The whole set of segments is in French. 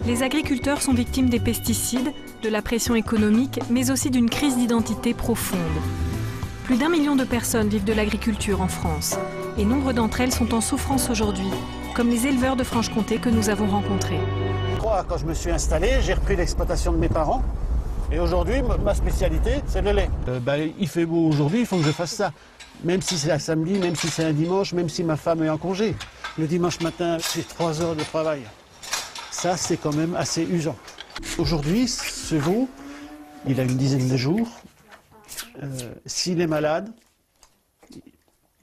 Les agriculteurs sont victimes des pesticides, de la pression économique, mais aussi d'une crise d'identité profonde. Plus d'1 million de personnes vivent de l'agriculture en France, et nombre d'entre elles sont en souffrance aujourd'hui, comme les éleveurs de Franche-Comté que nous avons rencontrés. Quand je me suis installé, j'ai repris l'exploitation de mes parents. Et aujourd'hui, ma spécialité, c'est le lait. Il fait beau aujourd'hui, il faut que je fasse ça. Même si c'est un samedi, même si c'est un dimanche, même si ma femme est en congé. Le dimanche matin, c'est 3 heures de travail. Ça, c'est quand même assez usant. Aujourd'hui, ce veau, il a une dizaine de jours. S'il est malade,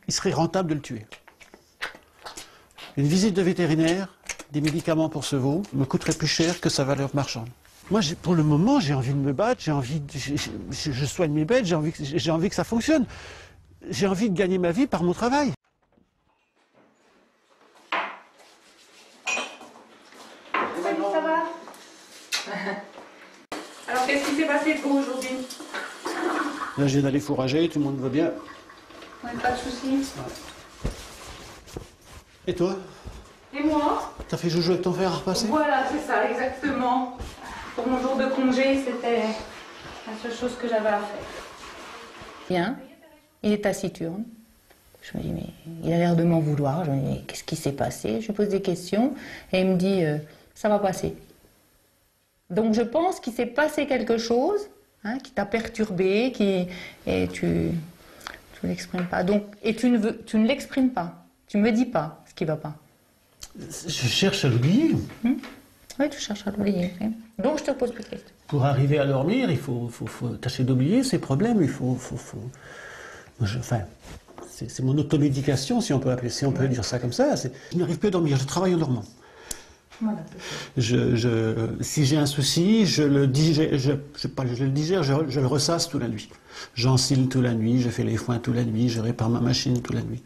il serait rentable de le tuer. Une visite de vétérinaire, des médicaments pour ce veau, me coûterait plus cher que sa valeur marchande. Moi, pour le moment, j'ai envie de me battre, je soigne mes bêtes, j'ai envie que ça fonctionne. J'ai envie de gagner ma vie par mon travail. Salut, ça va? Alors, qu'est-ce qui s'est passé de vous aujourd'hui? Là, je viens d'aller fourrager, tout le monde va bien. Ouais, pas de soucis. Ouais. Et toi? Et moi? T'as fait joujou avec ton frère à repasser? Voilà, c'est ça, exactement. Pour mon jour de congé, c'était la seule chose que j'avais à faire. Bien, il est taciturne. Je me dis, mais il a l'air de m'en vouloir. Je me dis, mais qu'est-ce qui s'est passé? Je lui pose des questions et il me dit, ça va passer. Donc je pense qu'il s'est passé quelque chose qui t'a perturbé, et tu l'exprimes pas. Donc, et tu ne l'exprimes pas. Tu me dis pas ce qui va pas. Je cherche à l'oublier. Oui, tu cherches à l'oublier. Donc je te pose plus de questions. Pour arriver à dormir, il faut tâcher d'oublier ses problèmes. C'est mon automédication, si on peut dire ça comme ça. Je n'arrive plus à dormir, je travaille en dormant. Voilà, si j'ai un souci, je le digère, je le ressasse toute la nuit. J'ensile toute la nuit, je fais les foins toute la nuit, je répare ma machine toute la nuit.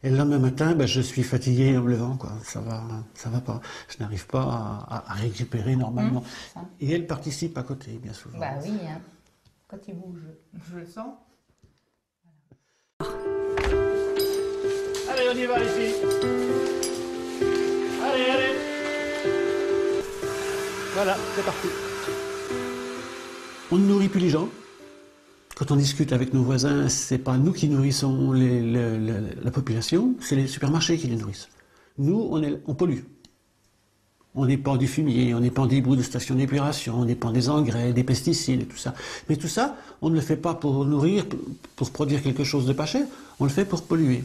Et le lendemain matin, je suis fatigué en me levant, quoi. Ça va pas. Je n'arrive pas à récupérer normalement. Et elle participe à côté, bien souvent. Bah oui, quand il bouge, je le sens. Allez, on y va les filles. Allez. Voilà, c'est parti. On ne nourrit plus les gens. Quand on discute avec nos voisins, c'est pas nous qui nourrissons la population, c'est les supermarchés qui les nourrissent. Nous, on pollue. On dépend du fumier, on dépend des bouts de stations d'épuration, on dépend des engrais, des pesticides et tout ça. Mais tout ça, on ne le fait pas pour nourrir, pour produire quelque chose de pas cher, on le fait pour polluer.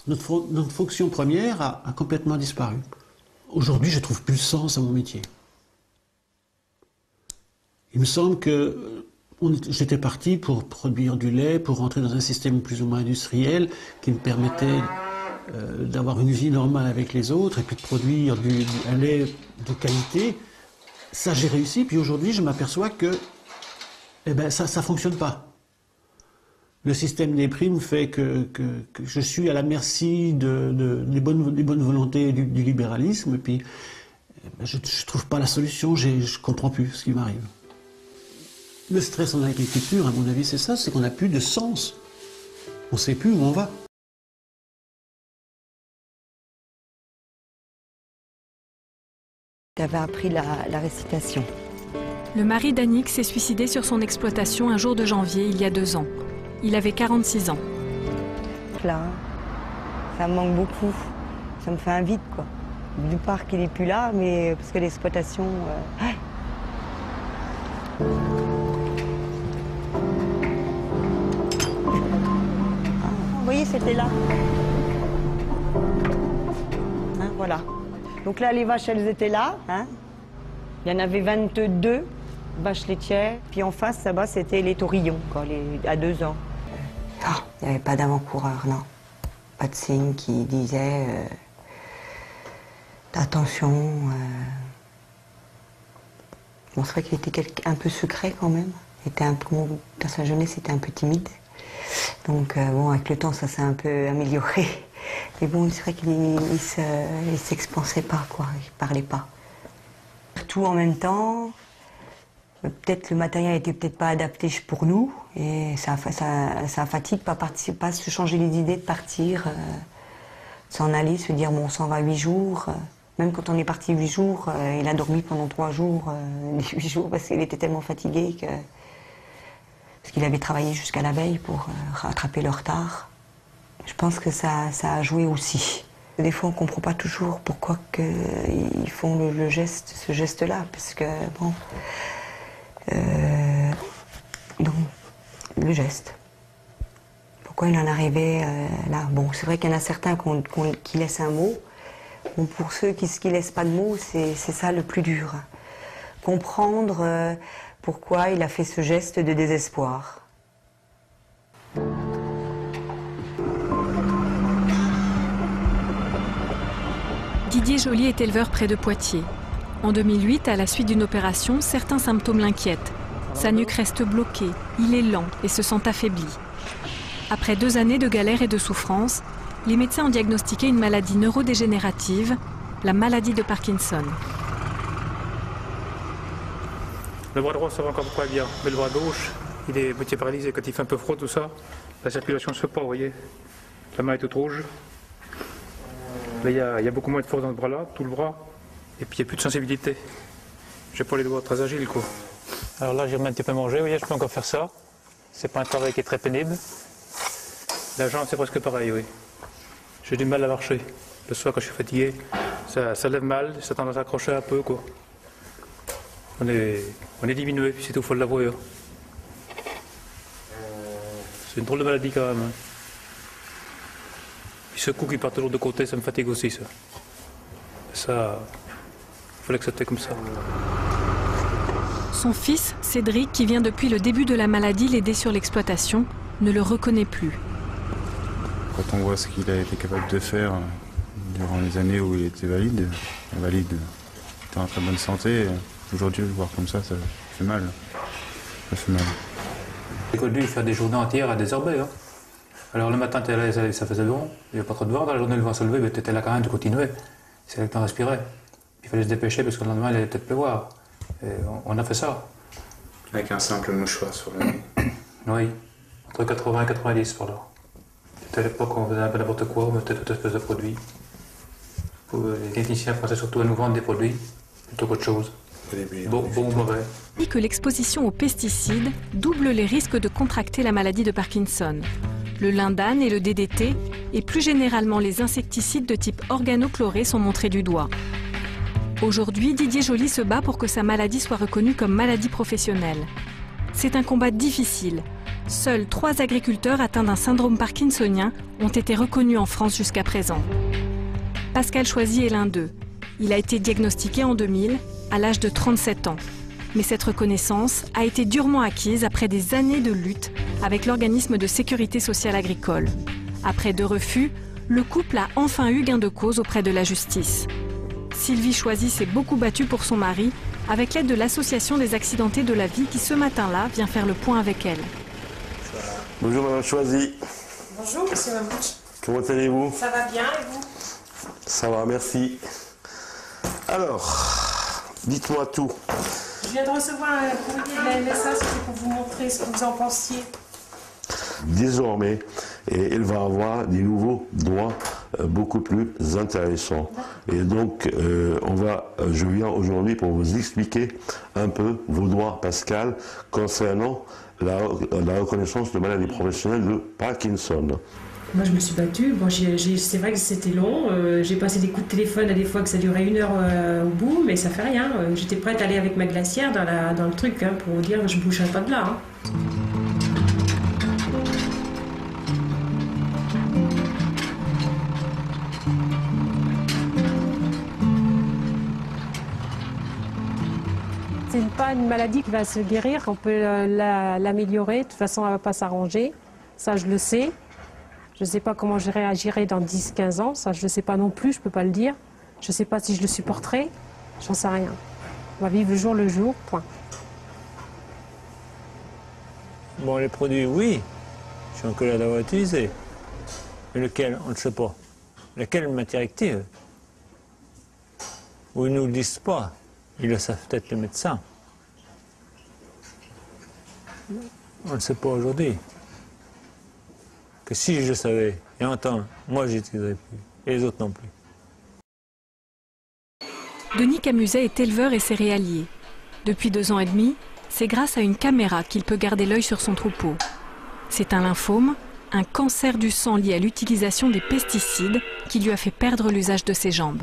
Notre fonction première a complètement disparu. Aujourd'hui, je trouve plus de sens à mon métier. Il me semble que j'étais parti pour produire du lait, pour rentrer dans un système plus ou moins industriel qui me permettait d'avoir une vie normale avec les autres et puis de produire un lait de qualité. Ça, j'ai réussi. Puis aujourd'hui, je m'aperçois que ça ne fonctionne pas. Le système des primes fait que je suis à la merci des bonnes volontés du libéralisme. Et puis, je ne trouve pas la solution. Je ne comprends plus ce qui m'arrive. Le stress en agriculture, à mon avis, c'est ça, c'est qu'on n'a plus de sens. On ne sait plus où on va. Tu avais appris la récitation. Le mari d'Annick s'est suicidé sur son exploitation un jour de janvier, il y a 2 ans. Il avait 46 ans. Là, ça me manque beaucoup. Ça me fait un vide, quoi. Du parc, il n'est plus là, mais parce que l'exploitation... Vous voyez, c'était là. Voilà. Donc là, les vaches, elles étaient là. Il y en avait 22 vaches laitières. Puis en face, là-bas, c'était les taurillons, quoi, à 2 ans. Non, il n'y avait pas d'avant-coureur, non. Pas de signe qui disait attention. Bon, c'est vrai qu'il était un peu secret quand même. Dans sa jeunesse, il était un peu timide. Donc, bon, avec le temps, ça s'est un peu amélioré. Mais bon, c'est vrai qu'il ne s'expansait pas, quoi. Il ne parlait pas. Tout en même temps, peut-être le matériel n'était peut-être pas adapté pour nous. Et ça fatigue, pas se changer les idées de partir, s'en aller, se dire, bon, on s'en va 8 jours. Même quand on est parti 8 jours, il a dormi pendant 3 jours, les 8 jours, parce qu'il était tellement fatigué parce qu'il avait travaillé jusqu'à la veille pour rattraper le retard. Je pense que ça a joué aussi. Des fois, on ne comprend pas toujours pourquoi ils font ce geste-là, parce que, bon... donc, le geste. Pourquoi il en arrivait là? Bon, c'est vrai qu'il y en a certains qui laissent un mot. Bon, pour ceux qui ne laissent pas de mots, c'est ça le plus dur. Comprendre pourquoi il a fait ce geste de désespoir. Didier Joly est éleveur près de Poitiers. En 2008, à la suite d'une opération, certains symptômes l'inquiètent. Sa nuque reste bloquée, il est lent et se sent affaibli. Après 2 années de galère et de souffrance, les médecins ont diagnostiqué une maladie neurodégénérative, la maladie de Parkinson. Le bras droit, ça va encore pas bien, mais le bras gauche, il est moitié paralysé. Quand il fait un peu froid, tout ça, la circulation ne se fait pas, vous voyez. La main est toute rouge. Là, il y a beaucoup moins de force dans ce bras-là, tout le bras, et puis il n'y a plus de sensibilité. J'ai pas les doigts très agiles, quoi. Alors là, j'ai remis un petit peu manger, vous voyez, je peux encore faire ça. C'est pas un travail qui est très pénible. La jambe, c'est presque pareil, oui. J'ai du mal à marcher. Le soir, quand je suis fatigué, ça lève mal, ça tend à s'accrocher un peu, quoi. On est diminué, puis c'est tout, il faut l'avouer. C'est une drôle de maladie, quand même. Puis ce coup qui part toujours de côté, ça me fatigue aussi, ça. Ça, il faut l'accepter comme ça. Son fils, Cédric, qui vient depuis le début de la maladie l'aider sur l'exploitation, ne le reconnaît plus. Quand on voit ce qu'il a été capable de faire durant les années où il était valide, il était en très bonne santé, aujourd'hui le voir comme ça fait mal. Ça fait mal. J'ai connu lui faire des journées entières à désherber. Hein. Alors le matin, ça faisait bon, il n'y avait pas trop de vent. Dans la journée, le vent se levait, mais tu étais là quand même, tu continuais. C'est là que tu respirais. Il fallait se dépêcher parce que le lendemain, il allait peut-être pleuvoir. Et on a fait ça. Avec un simple mouchoir sur le nez. Oui, entre 80 et 90 par là. C'était à l'époque où on faisait un peu n'importe quoi, on mettait toute espèce de produits. Les techniciens pensaient surtout à nous vendre des produits plutôt qu'autre chose. Bon ou mauvais. Il dit que l'exposition aux pesticides double les risques de contracter la maladie de Parkinson. Le lindane et le DDT, et plus généralement les insecticides de type organochloré sont montrés du doigt. Aujourd'hui, Didier Joly se bat pour que sa maladie soit reconnue comme maladie professionnelle. C'est un combat difficile. Seuls 3 agriculteurs atteints d'un syndrome parkinsonien ont été reconnus en France jusqu'à présent. Pascal Choisy est l'un d'eux. Il a été diagnostiqué en 2000, à l'âge de 37 ans. Mais cette reconnaissance a été durement acquise après des années de lutte avec l'organisme de sécurité sociale agricole. Après 2 refus, le couple a enfin eu gain de cause auprès de la justice. Sylvie Choisy s'est beaucoup battue pour son mari, avec l'aide de l'association des accidentés de la vie qui ce matin-là vient faire le point avec elle. Bonjour Madame Choisy. Bonjour Monsieur Mamouche. Comment allez-vous? Ça va bien et vous? Ça va, merci. Alors, dites-moi tout. Je viens de recevoir un courrier de la MSA, c'était pour vous montrer ce que vous en pensiez. Désormais, elle va avoir des nouveaux droits beaucoup plus intéressants. Et donc, je viens aujourd'hui pour vous expliquer un peu vos droits, Pascal, concernant la reconnaissance de maladie professionnelle de Parkinson. Moi, je me suis battue. Bon, c'est vrai que c'était long. J'ai passé des coups de téléphone à des fois que ça durait 1 heure au bout, mais ça fait rien. J'étais prête à aller avec ma glacière dans le truc pour vous dire que je ne bougerai pas de là. C'est pas une maladie qui va se guérir, on peut l'améliorer. De toute façon, elle ne va pas s'arranger. Ça, je le sais. Je ne sais pas comment je réagirai dans 10-15 ans. Ça, je ne le sais pas non plus, je ne peux pas le dire. Je ne sais pas si je le supporterai. J'en sais rien. On va vivre le jour, point. Bon, les produits, oui. Je suis encore là d'avoir utilisé. Mais lequel, on ne sait pas. Lequel matière active? Ou ils ne nous le disent pas. Ils le savent peut-être les médecins. On ne le sait pas aujourd'hui. Que si je le savais, et en temps, moi j'utiliserais plus, et les autres non plus. Denis Camuset est éleveur et céréalier. Depuis 2 ans et demi, c'est grâce à une caméra qu'il peut garder l'œil sur son troupeau. C'est un lymphome, un cancer du sang lié à l'utilisation des pesticides qui lui a fait perdre l'usage de ses jambes.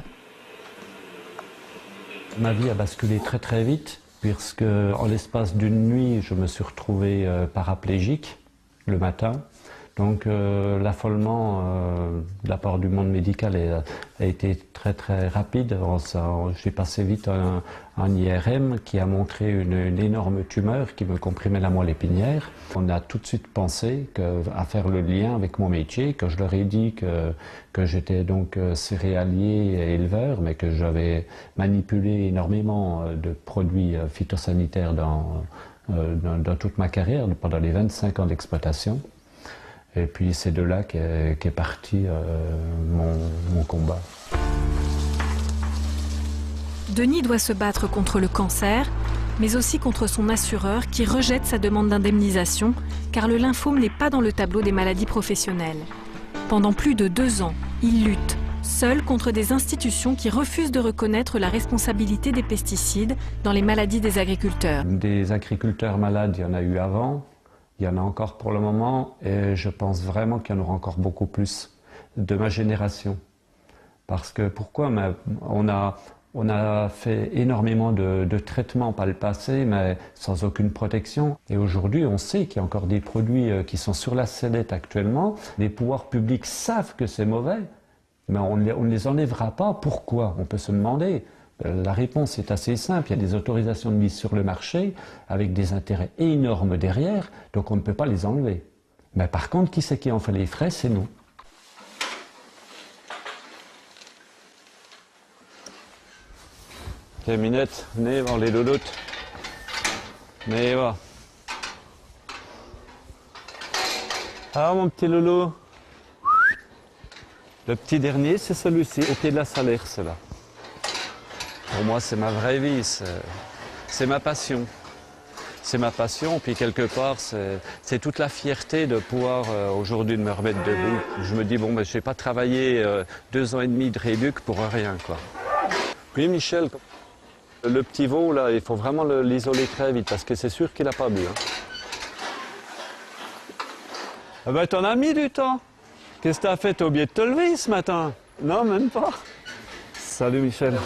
Ma vie a basculé très très vite, puisque en l'espace d'une nuit, je me suis retrouvé paraplégique le matin. Donc l'affolement de la part du monde médical a été très très rapide. J'ai passé vite un IRM qui a montré une énorme tumeur qui me comprimait la moelle épinière. On a tout de suite pensé à faire le lien avec mon métier, que je leur ai dit que j'étais donc céréalier et éleveur, mais que j'avais manipulé énormément de produits phytosanitaires dans toute ma carrière, pendant les 25 ans d'exploitation. Et puis c'est de là qu'est parti mon combat. Denis doit se battre contre le cancer, mais aussi contre son assureur qui rejette sa demande d'indemnisation, car le lymphome n'est pas dans le tableau des maladies professionnelles. Pendant plus de 2 ans, il lutte, seul contre des institutions qui refusent de reconnaître la responsabilité des pesticides dans les maladies des agriculteurs. Des agriculteurs malades, il y en a eu avant. Il y en a encore pour le moment et je pense vraiment qu'il y en aura encore beaucoup plus de ma génération. Parce que pourquoi? On a fait énormément de traitements par le passé, mais sans aucune protection. Et aujourd'hui, on sait qu'il y a encore des produits qui sont sur la sellette actuellement. Les pouvoirs publics savent que c'est mauvais, mais on ne les enlèvera pas. Pourquoi? On peut se demander. La réponse est assez simple, il y a des autorisations de mise sur le marché avec des intérêts énormes derrière, donc on ne peut pas les enlever. Mais par contre, qui c'est qui en fait les frais? C'est nous. Ok, Minette, venez voir les louloutes. Venez voir. Ah, mon petit loulou. Le petit dernier, c'est celui-ci, au pied de la salaire, c'est là. Pour moi, c'est ma vraie vie, c'est ma passion. C'est ma passion, puis quelque part, c'est toute la fierté de pouvoir aujourd'hui me remettre debout. Je me dis, bon, ben, je n'ai pas travaillé 2 ans et demi de réduc pour rien, quoi. Oui, Michel, le petit veau, là, il faut vraiment l'isoler très vite, parce que c'est sûr qu'il n'a pas bu. Hein. Ah ben, t'en as mis du temps. Qu'est-ce que t'as fait? T'as oublié de te lever ce matin? Non, même pas. Salut, Michel.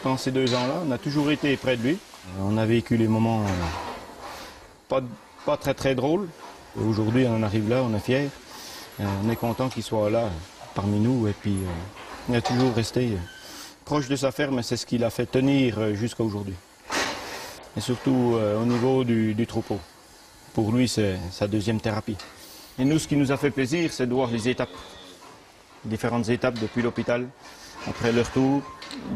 Pendant ces 2 ans-là, on a toujours été près de lui. On a vécu les moments pas très très drôles. Aujourd'hui, on en arrive là, on est fiers. On est content qu'il soit là parmi nous. Et puis, il a toujours resté proche de sa ferme. C'est ce qui l'a fait tenir jusqu'à aujourd'hui. Et surtout au niveau du troupeau. Pour lui, c'est sa 2e thérapie. Et nous, ce qui nous a fait plaisir, c'est de voir les étapes. Différentes étapes depuis l'hôpital. Après le retour,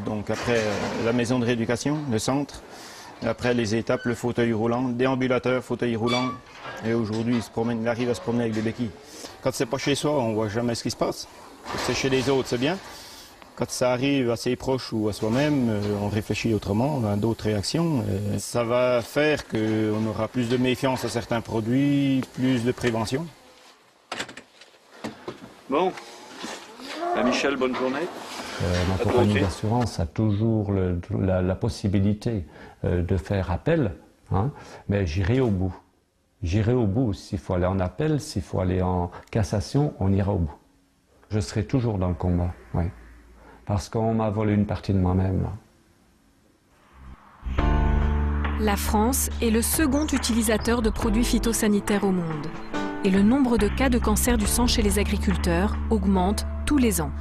donc après la maison de rééducation, le centre, après les étapes, le fauteuil roulant, déambulateur, fauteuil roulant, et aujourd'hui il arrive à se promener avec des béquilles. Quand c'est pas chez soi, on voit jamais ce qui se passe. Quand c'est chez les autres, c'est bien. Quand ça arrive à ses proches ou à soi-même, on réfléchit autrement, on a d'autres réactions. Ça va faire qu'on aura plus de méfiance à certains produits, plus de prévention. Bon, Michel, bonne journée. Ma compagnie d'assurance a toujours la possibilité de faire appel, hein, mais j'irai au bout. J'irai au bout. S'il faut aller en appel, s'il faut aller en cassation, on ira au bout. Je serai toujours dans le combat, oui. Parce qu'on m'a volé une partie de moi-même. La France est le second utilisateur de produits phytosanitaires au monde. Et le nombre de cas de cancer du sang chez les agriculteurs augmente tous les ans.